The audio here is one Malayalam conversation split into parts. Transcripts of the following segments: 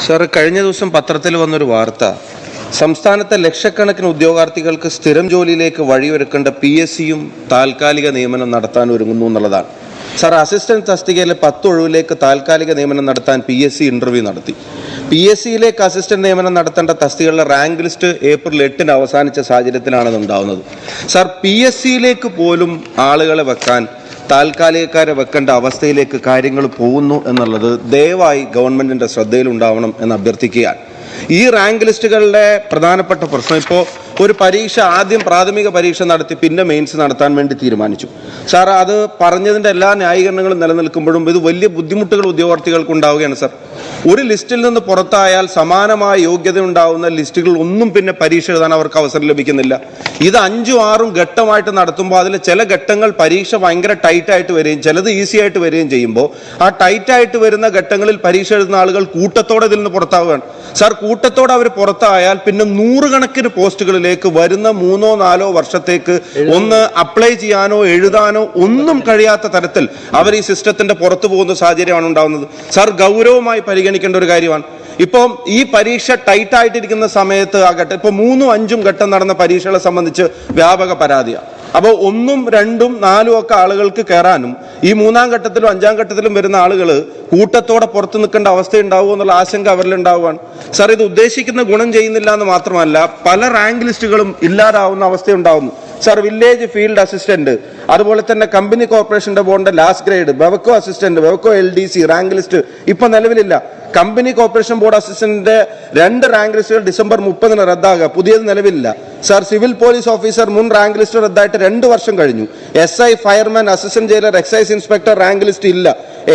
സാർ, കഴിഞ്ഞ ദിവസം പത്രത്തിൽ വന്നൊരു വാർത്ത, സംസ്ഥാനത്തെ ലക്ഷക്കണക്കിന് ഉദ്യോഗാർത്ഥികൾക്ക് സ്ഥിരം ജോലിയിലേക്ക് വഴിയൊരുക്കേണ്ട PSCയും താൽക്കാലിക നിയമനം നടത്താൻ ഒരുങ്ങുന്നു എന്നുള്ളതാണ്. സാർ, അസിസ്റ്റന്റ് തസ്തികയിലെ 10 ഒഴിവിലേക്ക് താൽക്കാലിക നിയമനം നടത്താൻ PSC ഇന്റർവ്യൂ നടത്തി. PSCയിലേക്ക് അസിസ്റ്റന്റ് നിയമനം നടത്തേണ്ട തസ്തികകളുടെ റാങ്ക് ലിസ്റ്റ് ഏപ്രിൽ 8-ന് അവസാനിച്ച സാഹചര്യത്തിലാണ് ഉണ്ടാകുന്നത്. സാർ, PSCയിലേക്ക് പോലും ആളുകളെ വെക്കാൻ, താൽക്കാലികക്കാരെ വെക്കേണ്ട അവസ്ഥയിലേക്ക് കാര്യങ്ങൾ പോകുന്നു എന്നുള്ളത് ദയവായി ഗവൺമെന്റിന്റെ ശ്രദ്ധയിലുണ്ടാവണം എന്ന് അഭ്യർത്ഥിക്കുകയാണ്. ഈ റാങ്ക് ലിസ്റ്റുകളുടെ പ്രധാനപ്പെട്ട പ്രശ്നം, ഇപ്പോൾ ഒരു പരീക്ഷ ആദ്യം പ്രാഥമിക പരീക്ഷ നടത്തി പിന്നെ മെയിൻസ് നടത്താൻ വേണ്ടി തീരുമാനിച്ചു. സാർ, അത് പറഞ്ഞതിൻ്റെ എല്ലാ ന്യായീകരണങ്ങളും നിലനിൽക്കുമ്പോഴും ഇത് വലിയ ബുദ്ധിമുട്ടുകൾ ഉദ്യോഗാർത്ഥികൾക്ക് ഉണ്ടാവുകയാണ്. സാർ, ഒരു ലിസ്റ്റിൽ നിന്ന് പുറത്തായാൽ സമാനമായ യോഗ്യത ഉണ്ടാവുന്ന ലിസ്റ്റുകൾ ഒന്നും പിന്നെ പരീക്ഷ എഴുതാൻ അവർക്ക് അവസരം ലഭിക്കുന്നില്ല. ഇത് 5-6 ഘട്ടമായിട്ട് നടത്തുമ്പോൾ അതിൽ ചില ഘട്ടങ്ങൾ പരീക്ഷ ഭയങ്കര ടൈറ്റായിട്ട് വരികയും ചിലത് ഈസി ആയിട്ട് വരികയും ചെയ്യുമ്പോൾ ആ ടൈറ്റായിട്ട് വരുന്ന ഘട്ടങ്ങളിൽ പരീക്ഷ എഴുതുന്ന ആളുകൾ കൂട്ടത്തോടെ ഇതിൽ നിന്ന് പുറത്താവുകയാണ്. സാർ, കൂട്ടത്തോടെ അവർ പുറത്തായാൽ പിന്നെ 100 കണക്കിന് പോസ്റ്റുകളിലേക്ക് വരുന്ന 3-4 വർഷത്തേക്ക് ഒന്ന് അപ്ലൈ ചെയ്യാനോ എഴുതാനോ ഒന്നും കഴിയാത്ത തരത്തിൽ അവർ ഈ സിസ്റ്റത്തിന്റെ പുറത്തു പോകുന്ന സാഹചര്യമാണ് ഉണ്ടാകുന്നത്. സാർ, ഗൗരവമായി പരിഗണിക്കേണ്ട ഒരു കാര്യമാണ്. ഇപ്പം ഈ പരീക്ഷ ടൈറ്റ് ആയിട്ടിരിക്കുന്ന സമയത്ത് ആ ഘട്ടം, ഇപ്പൊ 3-5 ഘട്ടം നടന്ന പരീക്ഷകളെ സംബന്ധിച്ച് വ്യാപക പരാതിയാണ്. അപ്പോൾ 1, 2, 4 ഒക്കെ ആളുകൾക്ക് കയറാനും ഈ 3-ാം ഘട്ടത്തിലും 5-ാം ഘട്ടത്തിലും വരുന്ന ആളുകൾ കൂട്ടത്തോടെ പുറത്തു നിൽക്കേണ്ട അവസ്ഥ ഉണ്ടാവുമോ എന്നുള്ള ആശങ്ക അവരിൽ ഉണ്ടാവുകയാണ്. സാർ, ഇത് ഉദ്ദേശിക്കുന്ന ഗുണം ചെയ്യുന്നില്ല എന്ന് മാത്രമല്ല, പല റാങ്ക് ലിസ്റ്റുകളും ഇല്ലാതാവുന്ന അവസ്ഥയുണ്ടാവുന്നു. സാർ, വില്ലേജ് ഫീൽഡ് അസിസ്റ്റന്റ്, അതുപോലെ തന്നെ കമ്പനി കോർപ്പറേഷന്റെ ബോർഡിന്റെ last grade, Bevco assistant, Bevco LDC rank list ഇപ്പൊ നിലവിലില്ല. കമ്പനി കോർപ്പറേഷൻ ബോർഡ് അസിസ്റ്റന്റിന്റെ 2 റാങ്ക് ലിസ്റ്റുകൾ ഡിസംബർ 30-ന് റദ്ദാകുക, പുതിയത് നിലവിലില്ല. സാർ, സിവിൽ പോലീസ് ഓഫീസർ മുൻ റാങ്ക് ലിസ്റ്റ് റദ്ദായിട്ട് 2 വർഷം കഴിഞ്ഞു. SI, fireman, assistant jailer, excise inspector rank list ഇല്ല.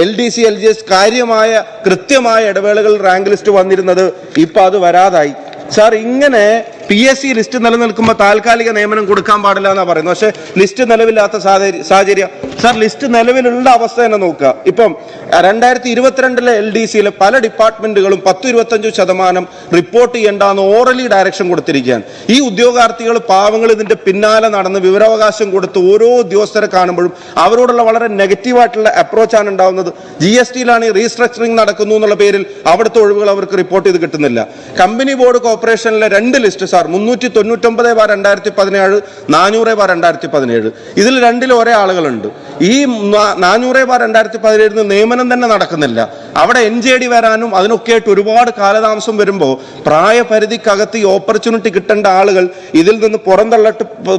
LDC, LGS കാര്യമായ കൃത്യമായ ഇടവേളകളിൽ റാങ്ക് ലിസ്റ്റ് വന്നിരുന്നത് ഇപ്പൊ അത് വരാതായി. സാർ, ഇങ്ങനെ PSC ലിസ്റ്റ് നിലനിൽക്കുമ്പോൾ താൽക്കാലിക നിയമനം കൊടുക്കാൻ പാടില്ല എന്നാണ് പറയുന്നത്. പക്ഷേ ലിസ്റ്റ് നിലവില്ലാത്ത സാഹചര്യം. സാർ, ലിസ്റ്റ് നിലവിലുള്ള അവസ്ഥ തന്നെ നോക്കുക. ഇപ്പം 2022-ലെ LDCയിലെ പല ഡിപ്പാർട്ട്മെന്റുകളും 10-25% റിപ്പോർട്ട് ചെയ്യേണ്ടെന്ന് ഓറലി ഡയറക്ഷൻ കൊടുത്തിരിക്കുകയാണ്. ഈ ഉദ്യോഗാർത്ഥികൾ പാവങ്ങൾ ഇതിന്റെ പിന്നാലെ നടന്ന് വിവരാവകാശം കൊടുത്ത് ഓരോ ഉദ്യോഗസ്ഥരെ കാണുമ്പോഴും അവരോടുള്ള വളരെ നെഗറ്റീവായിട്ടുള്ള അപ്രോച്ചാണ് ഉണ്ടാവുന്നത്. GSTയിലാണ് ഈ റീസ്ട്രക്ചറിങ് നടക്കുന്നു എന്നുള്ള പേരിൽ അവിടുത്തെ ഒഴിവുകൾ അവർക്ക് റിപ്പോർട്ട് ചെയ്ത് കിട്ടുന്നില്ല. കമ്പനി ബോർഡ് കോർപ്പറേഷനിലെ 2 ലിസ്റ്റ് സാർ, 399/2017, 400/2017. ഇതിൽ 2-ൽ ഒരേ ആളുകളുണ്ട്. ഈ 400/2017 നിയമനം തന്നെ നടക്കുന്നില്ല. അവിടെ NJD വരാനും അതിനൊക്കെ ആയിട്ട് ഒരുപാട് കാലതാമസം വരുമ്പോൾ പ്രായപരിധിക്കകത്ത് ഈ ഓപ്പർച്യൂണിറ്റി കിട്ടേണ്ട ആളുകൾ ഇതിൽ നിന്ന്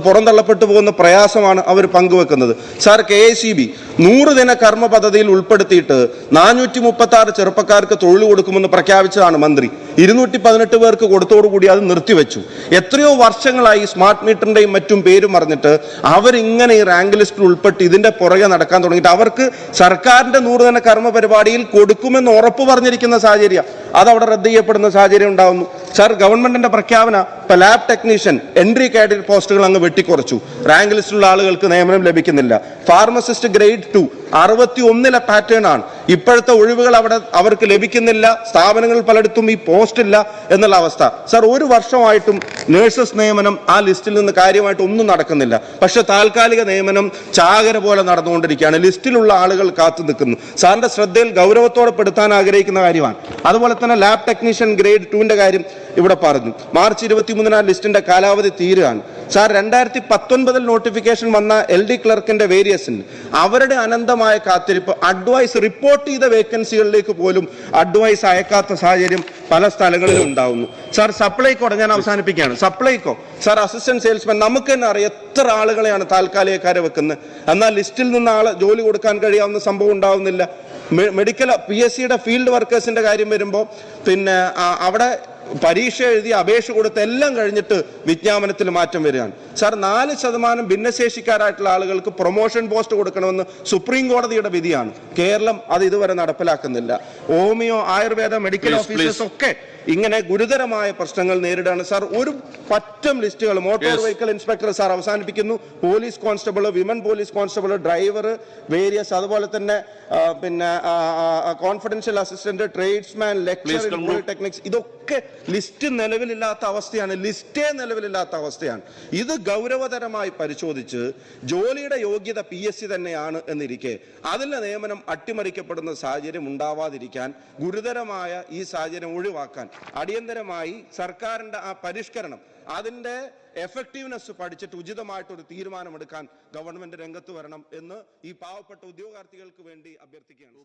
പുറന്തള്ളപ്പെട്ടു പോകുന്ന പ്രയാസമാണ് അവർ പങ്കുവെക്കുന്നത്. സാർ, KICB 100 ദിന കർമ്മ പദ്ധതിയിൽ ഉൾപ്പെടുത്തിയിട്ട് 436 ചെറുപ്പക്കാർക്ക് തൊഴിൽ കൊടുക്കുമെന്ന് പ്രഖ്യാപിച്ചതാണ് മന്ത്രി. 218 പേർക്ക് കൊടുത്തോടുകൂടി അത് നിർത്തിവെച്ചു. എത്രയോ വർഷങ്ങളായി സ്മാർട്ട് മീറ്ററിന്റെയും മറ്റും പേര് പറഞ്ഞിട്ട് അവരിങ്ങനെ ഈ റാങ്ക് ലിസ്റ്റിൽ ഉൾപ്പെട്ട് ഇതിന്റെ പുറകെ നടക്കാൻ തുടങ്ങിയിട്ട് അവർക്ക് സർക്കാരിന്റെ 100 ദിന കർമ്മ പരിപാടിയിൽ കൊടുക്കുമെന്ന് ഉറപ്പ് പറഞ്ഞിരിക്കുന്ന സാഹചര്യം അതവിടെ റദ്ദ് ചെയ്യപ്പെടുന്ന സാഹചര്യം ഉണ്ടാവുന്നു. സാർ, ഗവൺമെന്റിന്റെ പ്രഖ്യാപന ഇപ്പൊ ലാബ് ടെക്നീഷ്യൻ, എൻട്രി കാഡറ്റ് പോസ്റ്റുകൾ അങ്ങ് വെട്ടിക്കുറച്ചു. റാങ്ക് ലിസ്റ്റിലുള്ള ആളുകൾക്ക് നിയമനം ലഭിക്കുന്നില്ല. ഫാർമസിസ്റ്റ് ഗ്രേഡ് 2 61-ലെ പാറ്റേൺ ആണ്. ഇപ്പോഴത്തെ ഒഴിവുകൾ അവിടെ അവർക്ക് ലഭിക്കുന്നില്ല. സ്ഥാപനങ്ങളിൽ പലയിടത്തും ഈ പോസ്റ്റ് ഇല്ല എന്നുള്ള അവസ്ഥ. സാർ, 1 വർഷമായിട്ടും നഴ്സസ് നിയമനം ആ ലിസ്റ്റിൽ നിന്ന് കാര്യമായിട്ട് ഒന്നും നടക്കുന്നില്ല. പക്ഷെ താൽക്കാലിക നിയമനം ചാകര പോലെ നടന്നുകൊണ്ടിരിക്കുകയാണ്. ലിസ്റ്റിലുള്ള ആളുകൾ കാത്തു നിൽക്കുന്നു. സാറിന്റെ ശ്രദ്ധയിൽ ഗൗരവത്തോടെ പെടുത്താൻ ആഗ്രഹിക്കുന്ന കാര്യമാണ്. അതുപോലെ തന്നെ ലാബ് ടെക്നീഷ്യൻ ഗ്രേഡ് 2-ന്റെ കാര്യം ഇവിടെ പറഞ്ഞു. മാർച്ച് 23-ന് ആ ലിസ്റ്റിന്റെ കാലാവധി തീരുകയാണ്. സാർ, 2019-ൽ നോട്ടിഫിക്കേഷൻ വന്ന LD ക്ലർക്കിന്റെ വേരിയസിന് അവരുടെ അനന്തമായ കാത്തിരിപ്പ്, അഡ്വൈസ് റിപ്പോർട്ട് ചെയ്ത വേക്കൻസികളിലേക്ക് പോലും അഡ്വൈസ് അയക്കാത്ത സാഹചര്യം പല സ്ഥലങ്ങളിലും ഉണ്ടാവുന്നു. സാർ, സപ്ലൈകോ, ഞാൻ അവസാനിപ്പിക്കുകയാണ്. സപ്ലൈകോ സാർ, അസിസ്റ്റന്റ് സെയിൽസ്മാൻ, നമുക്ക് തന്നെ അറിയാം എത്ര ആളുകളെയാണ് താൽക്കാലികക്കാരെ വെക്കുന്നത്. എന്നാൽ ലിസ്റ്റിൽ നിന്ന് ആളെ ജോലി കൊടുക്കാൻ കഴിയാവുന്ന സംഭവം ഉണ്ടാവുന്നില്ല. മെഡിക്കൽ PSCയുടെ ഫീൽഡ് വർക്കേഴ്സിന്റെ കാര്യം വരുമ്പോൾ പിന്നെ അവിടെ പരീക്ഷ എഴുതി അപേക്ഷ കൊടുത്ത് എല്ലാം കഴിഞ്ഞിട്ട് വിജ്ഞാപനത്തിൽ മാറ്റം വരികയാണ്. സാർ, 4% ഭിന്നശേഷിക്കാരായിട്ടുള്ള ആളുകൾക്ക് പ്രൊമോഷൻ പോസ്റ്റ് കൊടുക്കണമെന്ന് സുപ്രീം കോടതിയുടെ വിധിയാണ്. കേരളം അത് ഇതുവരെ നടപ്പിലാക്കുന്നില്ല. ഹോമിയോ, ആയുർവേദ മെഡിക്കൽ ഓഫീസേഴ്സ് ഒക്കെ ഇങ്ങനെ ഗുരുതരമായ പ്രശ്നങ്ങൾ നേരിടാണ്. സാർ, ഒരു പറ്റം ലിസ്റ്റുകൾ, മോട്ടോർ വെഹിക്കിൾ ഇൻസ്പെക്ടർ സാർ അവസാനിപ്പിക്കുന്നു, police constable, women police constable, driver, various, അതുപോലെ തന്നെ പിന്നെ confidential assistant, tradesman, lecture, polytechnics, ഇതൊക്കെ ലിസ്റ്റേ നിലവിലില്ലാത്ത അവസ്ഥയാണ്. ഇത് ഗൗരവതരമായി പരിശോധിച്ച് ജോലിയുടെ യോഗ്യത PSC തന്നെയാണ് എന്നിരിക്കെ അതിലെ നിയമനം അട്ടിമറിക്കപ്പെടുന്ന സാഹചര്യം ഉണ്ടാവാതിരിക്കാൻ, ഗുരുതരമായ ഈ സാഹചര്യം ഒഴിവാക്കാൻ അടിയന്തരമായി സർക്കാരിന്റെ ആ പരിഷ്കരണം, അതിന്റെ എഫക്റ്റീവ്നെസ് പഠിച്ചിട്ട് ഉചിതമായിട്ടൊരു തീരുമാനമെടുക്കാൻ ഗവൺമെന്റ് രംഗത്ത് വരണം എന്ന് ഈ പാവപ്പെട്ട ഉദ്യോഗാർത്ഥികൾക്ക് വേണ്ടി അഭ്യർത്ഥിക്കുകയാണ്.